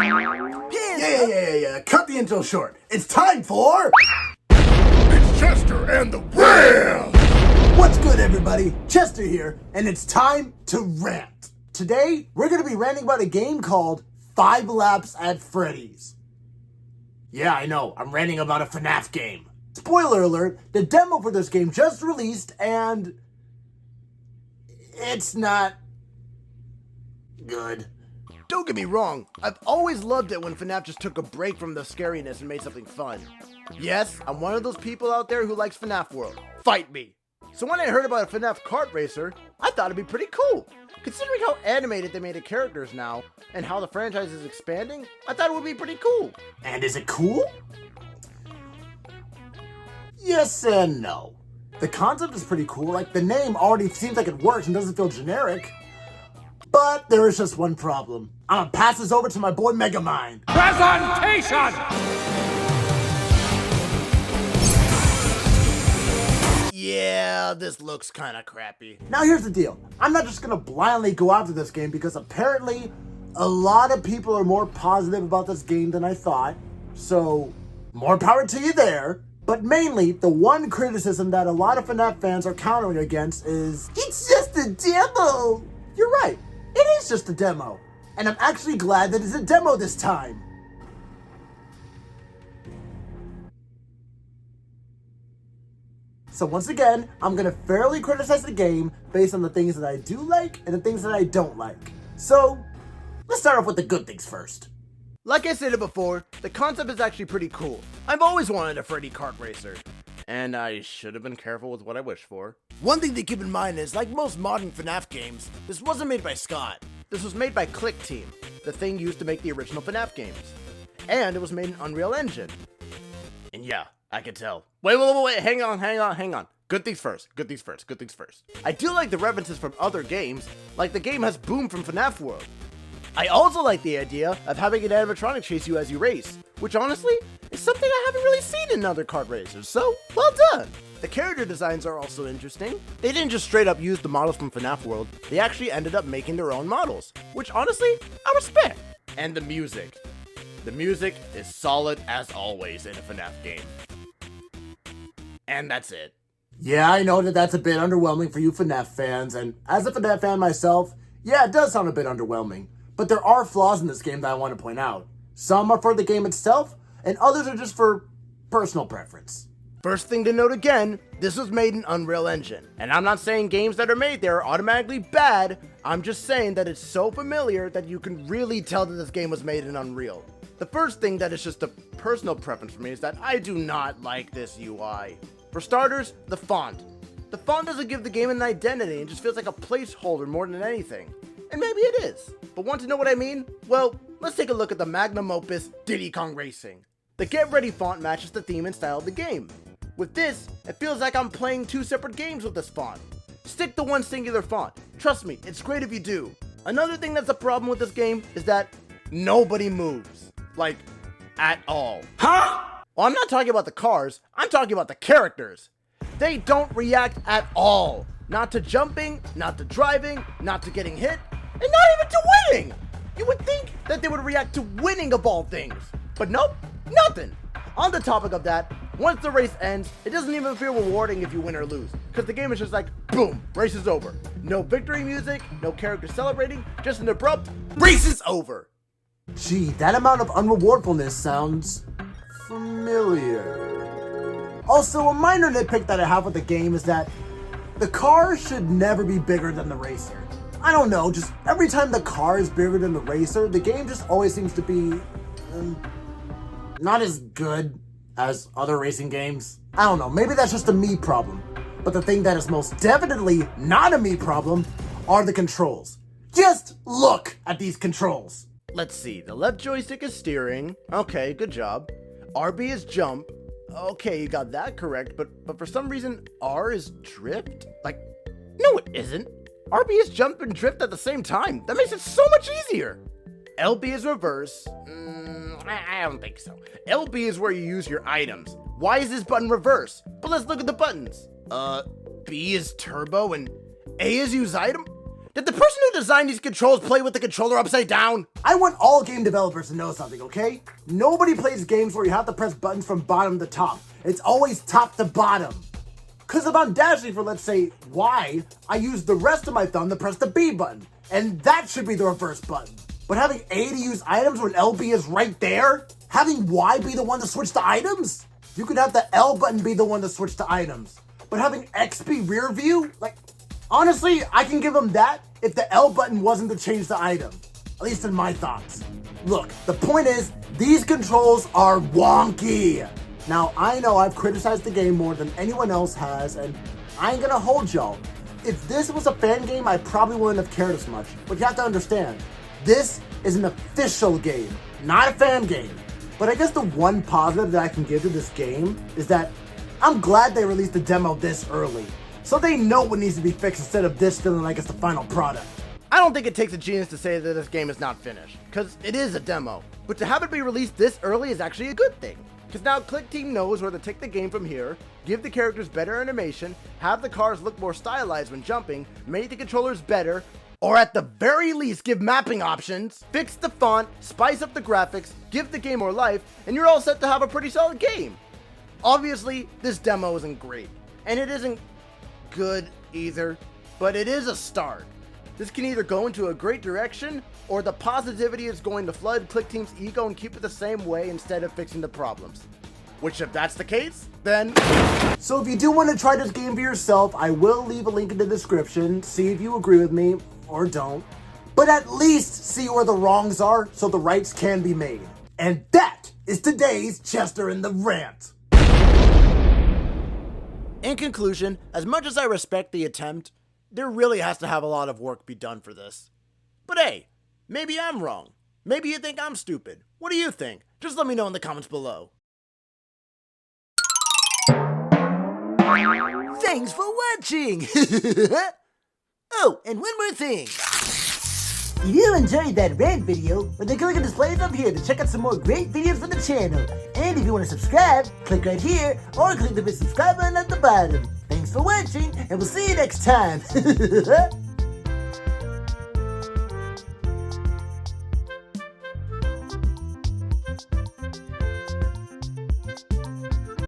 Yeah. Cut the intro short. It's time for... It's Chester and the Rant! What's good, everybody? Chester here, and it's time to rant. Today, we're going to be ranting about a game called 5 Laps at Freddy's. Yeah, I know. I'm ranting about a FNAF game. Spoiler alert, the demo for this game just released, and... it's not... good. Don't get me wrong, I've always loved it when FNAF just took a break from the scariness and made something fun. Yes, I'm one of those people out there who likes FNAF World. Fight me! So when I heard about a FNAF kart racer, I thought it'd be pretty cool. Considering how animated they made the characters now, and how the franchise is expanding, I thought it would be pretty cool. And is it cool? Yes and no. The concept is pretty cool, like the name already seems like it works and doesn't feel generic. But there is just one problem. I'm gonna pass this over to my boy Megamind. Presentation! Yeah, this looks kinda crappy. Now here's the deal. I'm not just gonna blindly go after this game because apparently a lot of people are more positive about this game than I thought. So, more power to you there. But mainly, the one criticism that a lot of FNAF fans are countering against is, it's just a demo! You're right, it is just a demo. And I'm actually glad that it's a demo this time. So once again, I'm gonna fairly criticize the game based on the things that I do like and the things that I don't like. So, let's start off with the good things first. Like I said before, the concept is actually pretty cool. I've always wanted a Freddy kart racer. And I should have been careful with what I wish for. One thing to keep in mind is, like most modern FNAF games, this wasn't made by Scott. This was made by GLITCHY, the thing used to make the original FNAF games. And it was made in Unreal Engine. And yeah, I could tell. Wait, hang on. Good things first. I do like the references from other games, like the game has Boom from FNAF World. I also like the idea of having an animatronic chase you as you race, which honestly is something I haven't really seen in other kart racers, so well done! The character designs are also interesting. They didn't just straight up use the models from FNAF World, they actually ended up making their own models, which honestly, I respect. And the music. The music is solid as always in a FNAF game. And that's it. Yeah, I know that that's a bit underwhelming for you FNAF fans, and as a FNAF fan myself, yeah, it does sound a bit underwhelming. But there are flaws in this game that I want to point out. Some are for the game itself, and others are just for personal preference. First thing to note again, this was made in Unreal Engine. And I'm not saying games that are made there are automatically bad, I'm just saying that it's so familiar that you can really tell that this game was made in Unreal. The first thing that is just a personal preference for me is that I do not like this UI. For starters, the font. The font doesn't give the game an identity and just feels like a placeholder more than anything. And maybe it is. But want to know what I mean? Well, let's take a look at the magnum opus Diddy Kong Racing. The Get Ready font matches the theme and style of the game. With this, it feels like I'm playing 2 separate games with this font. Stick to one singular font. Trust me, it's great if you do. Another thing that's a problem with this game is that nobody moves. Like, at all. Huh? Well, I'm not talking about the cars, I'm talking about the characters. They don't react at all. Not to jumping, not to driving, not to getting hit, and not even to winning! You would think that they would react to winning of all things. But nope, nothing. On the topic of that, once the race ends, it doesn't even feel rewarding if you win or lose. Because the game is just like, boom, race is over. No victory music, no character celebrating, just an abrupt, race is over. Gee, that amount of unrewardfulness sounds familiar. Also, a minor nitpick that I have with the game is that the car should never be bigger than the racer. I don't know, just every time the car is bigger than the racer, the game just always seems to be not as good as other racing games. I don't know, maybe that's just a me problem. But the thing that is most definitely not a me problem are the controls. Just look at these controls. Let's see, the left joystick is steering. Okay, good job. RB is jump. Okay, you got that correct, but for some reason, R is drift? Like, no it isn't. RB is jump and drift at the same time. That makes it so much easier. LB is reverse. I don't think so. LB is where you use your items. Why is this button reverse? But let's look at the buttons. B is turbo and A is use item? Did the person who designed these controls play with the controller upside down? I want all game developers to know something, okay? Nobody plays games where you have to press buttons from bottom to top. It's always top to bottom. Cause if I'm dashing for, let's say, Y, I use the rest of my thumb to press the B button. And that should be the reverse button. But having A to use items when LB is right there? Having Y be the one to switch to items? You could have the L button be the one to switch to items. But having X be rear view? Like, honestly, I can give them that if the L button wasn't to change the item. At least in my thoughts. Look, the point is, these controls are wonky. Now, I know I've criticized the game more than anyone else has, and I ain't gonna hold y'all. If this was a fan game, I probably wouldn't have cared as much. But you have to understand, this is an official game, not a fan game. But I guess the one positive that I can give to this game is that I'm glad they released the demo this early, so they know what needs to be fixed instead of this feeling like it's the final product. I don't think it takes a genius to say that this game is not finished, because it is a demo. But to have it be released this early is actually a good thing, because now Click Team knows where to take the game from here, give the characters better animation, have the cars look more stylized when jumping, make the controllers better, or at the very least give mapping options, fix the font, spice up the graphics, give the game more life, and you're all set to have a pretty solid game. Obviously, this demo isn't great, and it isn't good either, but it is a start. This can either go into a great direction, or the positivity is going to flood Click Team's ego and keep it the same way instead of fixing the problems. Which, if that's the case, then... So if you do want to try this game for yourself, I will leave a link in the description. See if you agree with me, or don't. But at least see where the wrongs are, so the rights can be made. And that is today's Chester and the Rant. In conclusion, as much as I respect the attempt, there really has to have a lot of work be done for this. But hey, maybe I'm wrong. Maybe you think I'm stupid. What do you think? Just let me know in the comments below. Thanks for watching! Oh, and one more thing. If you enjoyed that rant video, well, then click on this playlist up here to check out some more great videos from the channel. And if you want to subscribe, click right here, or click the big subscribe button at the bottom. Thanks for watching, and we'll see you next time.